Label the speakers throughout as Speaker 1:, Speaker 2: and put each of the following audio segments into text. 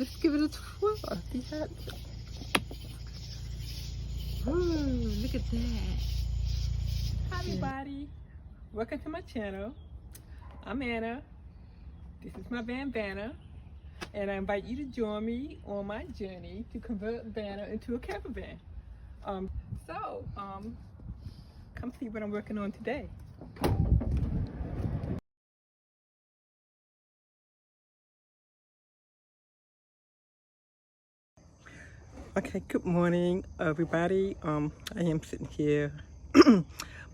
Speaker 1: Let's give it a twirl. See how? Ooh, look at that. Hi everybody. Welcome to my channel. I'm Anna. This is my bandana. And I invite you to join me on my journey to convert Vanna into a camper van. Come see what I'm working on today. Okay, good morning everybody. I am sitting here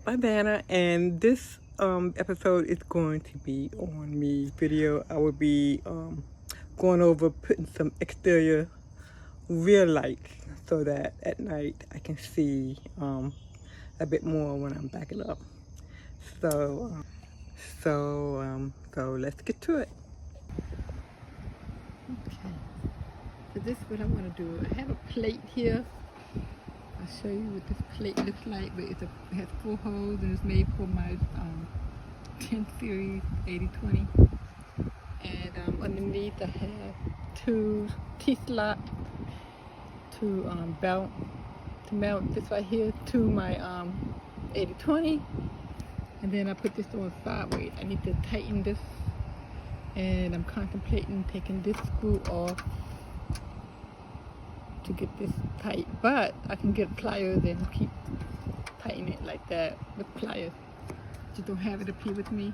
Speaker 1: by Vanna, and this episode is going to be on me video. I will be going over putting some exterior rear lights so that at night I can see a bit more when I'm backing up. So let's get to it. Okay, so this is what I'm gonna do. I have a plate here. I'll show you what this plate looks like, but it has 4 holes and it's made for my 10 series 8020. And underneath I have 2 T-slots to mount this right here to my 8020. And then I put this on sideways. I need to tighten this, and I'm contemplating taking this screw off to get this tight, but I can get pliers and keep tightening it like that with pliers. Just don't have it up here with me,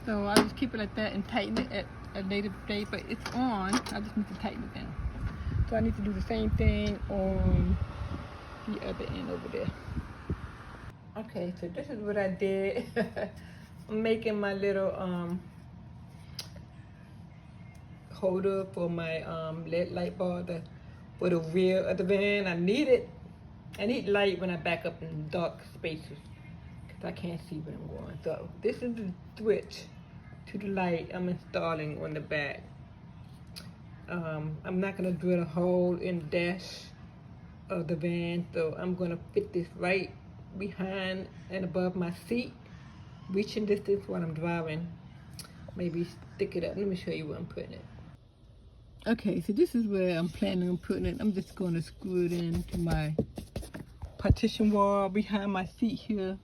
Speaker 1: so I'll just keep it like that and tighten it at a later date. But it's on, I just need to tighten it down. So I need to do the same thing on the other end over there. Okay, so this is what I did. I'm making my little holder for my LED light bar for the rear of the van. I need light when I back up in dark spaces because I can't see where I'm going. So this is the switch to the light I'm installing on the back. I'm not gonna drill a hole in the dash of the van, so I'm gonna fit this right behind and above my seat, reaching distance while I'm driving. Maybe stick it up. Let me show you where I'm putting it. Okay, so this is where I'm planning on putting it. I'm just going to screw it into my partition wall behind my seat here.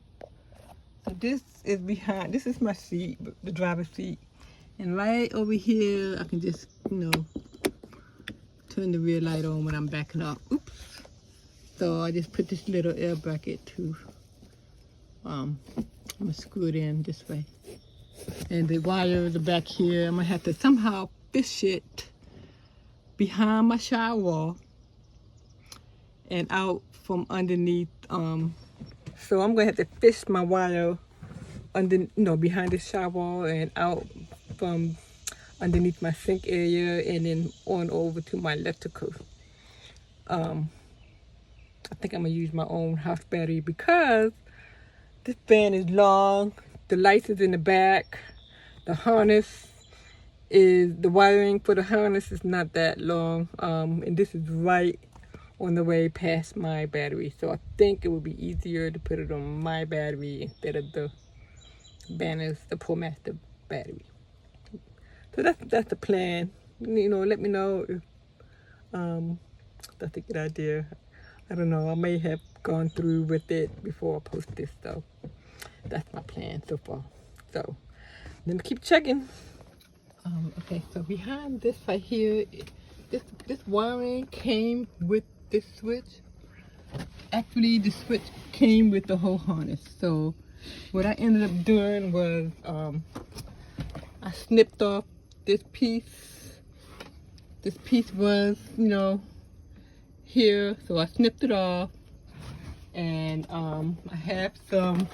Speaker 1: So this is my seat, the driver's seat. And right over here, I can just, turn the rear light on when I'm backing up. Oops. So I just put this little air bracket to, I'm gonna screw it in this way. And the wire, the back here, I'm gonna have to somehow fish it behind my shower wall and out from underneath. So I'm gonna have to fish my wire behind the shower wall and out from underneath my sink area and then on over to my electrical. I think I'm gonna use my own house battery because this van is long. The lights is in the back. The wiring for the harness is not that long. And this is right on the way past my battery. So I think it would be easier to put it on my battery instead of the ProMaster battery. So that's the plan. Let me know if that's a good idea. I don't know, I may have gone through with it before I post this, so that's my plan so far. So let me keep checking. Okay, so behind this right here, this wiring came with this switch. Actually, the switch came with the whole harness. So what I ended up doing was I snipped off this piece. This piece was, here, so I snipped it off, and I have some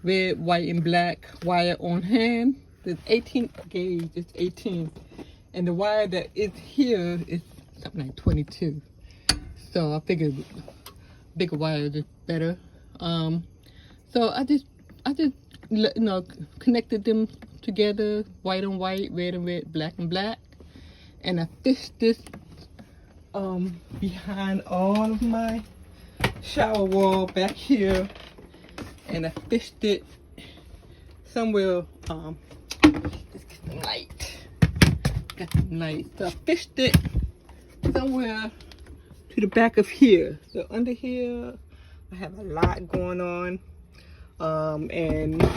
Speaker 1: red, white, and black wire on hand. It's 18 gauge, it's 18, and the wire that is here is something like 22. So I figured bigger wire is better. So I just connected them together, white and white, red and red, black and black, and I fished this behind all of my shower wall back here, and I fished it somewhere. Let's get some light. got some light. So I fished it somewhere to the back of here. So under here, I have a lot going on, and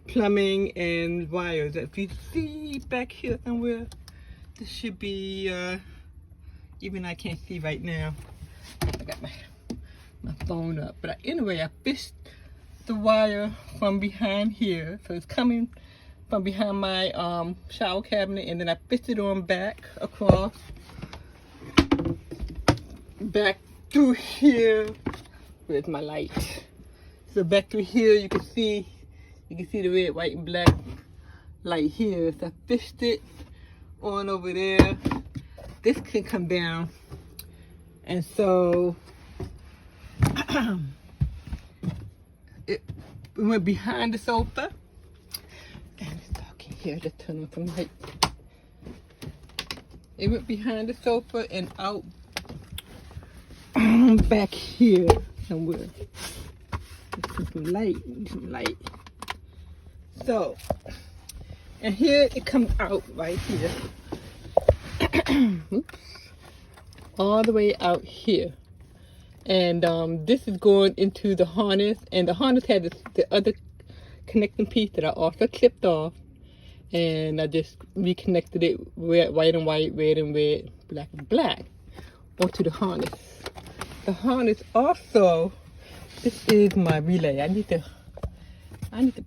Speaker 1: plumbing and wires. If you see back here somewhere, this should be, even I can't see right now. I got my phone up. But anyway, I fished the wire from behind here. So it's coming from behind my shower cabinet, and then I fished it on back across, back through here. Where's my light? So back through here, you can see the red, white, and black light here. So I fished it on over there. This can come down, and so it went behind the sofa. And it's dark in here. Just turn on some light. It went behind the sofa and out back here somewhere. Some light. So, and here it comes out right here. Oops. All the way out here. And this is going into the harness, and the harness had the other connecting piece that I also clipped off, and I just reconnected it with white and white, red and red, black and black onto the harness. The harness also, this is my relay. I need to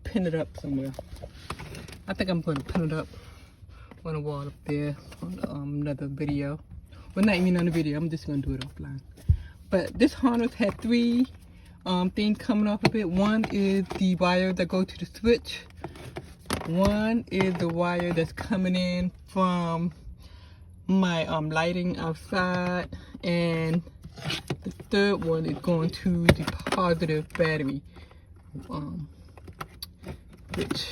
Speaker 1: pin it up somewhere. I think I'm going to pin it up on the wall up there on another video. Well, not even on the video. I'm just going to do it offline. But this harness had three things coming off of it. One is the wire that goes to the switch. One is the wire that's coming in from my lighting outside, and the third one is going to the positive battery, which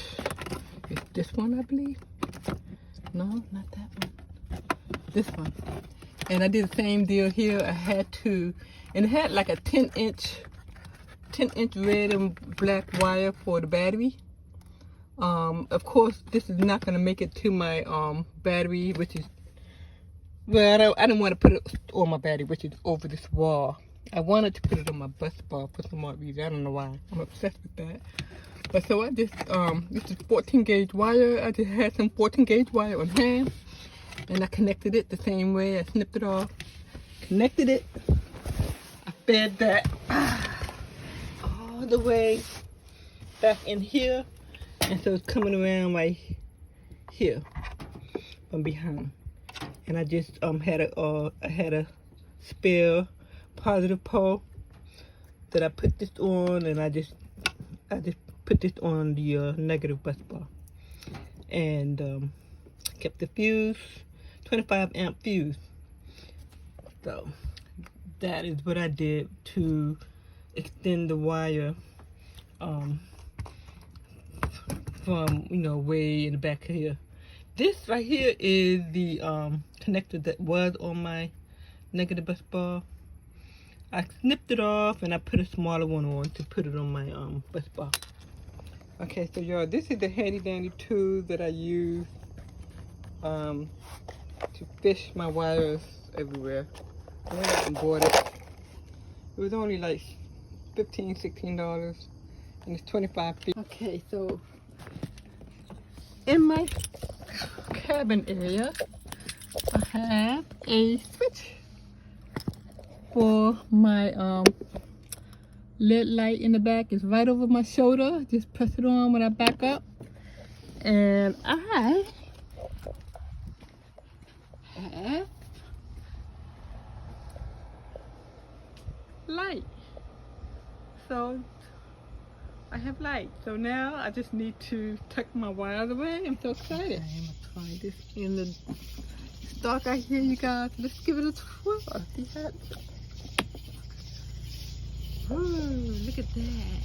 Speaker 1: is this one, I believe. No, not that one. This one. And I did the same deal here. I had to, and it had like a 10-inch red and black wire for the battery. Of course, this is not going to make it to my battery, which is, well, I didn't want to put it on my battery, which is over this wall. I wanted to put it on my bus bar for some odd reason. I don't know why. I'm obsessed with that. But so I just, this is 14 gauge wire. I just had some 14 gauge wire on hand, and I connected it the same way. I snipped it off, connected it. I fed that all the way back in here, and so it's coming around right here from behind. And I just had a spare positive pole that I put this on, and I just put this on the negative bus bar, and kept the fuse, 25 amp fuse. So that is what I did to extend the wire from, you know, way in the back here. This right here is the connector that was on my negative bus bar. I snipped it off and I put a smaller one on to put it on my bus bar. Okay, so y'all, this is the handy dandy tool that I use to fish my wires everywhere. I went out and bought it. It was only like $15, $16, and it's 25 feet. Okay, so in my cabin area, I have a switch for my LED light in the back. It's right over my shoulder. Just press it on when I back up, and I have light. So I have light. So now I just need to tuck my wires away. I'm so excited. I'm gonna try this in the dark out here, you guys. Let's give it a twirl. See that? Ooh, look at that.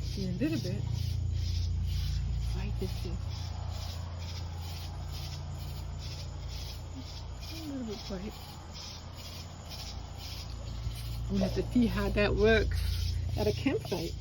Speaker 1: See a little bit. Right this here. A little bit bright. We'll have to see how that works at a campsite.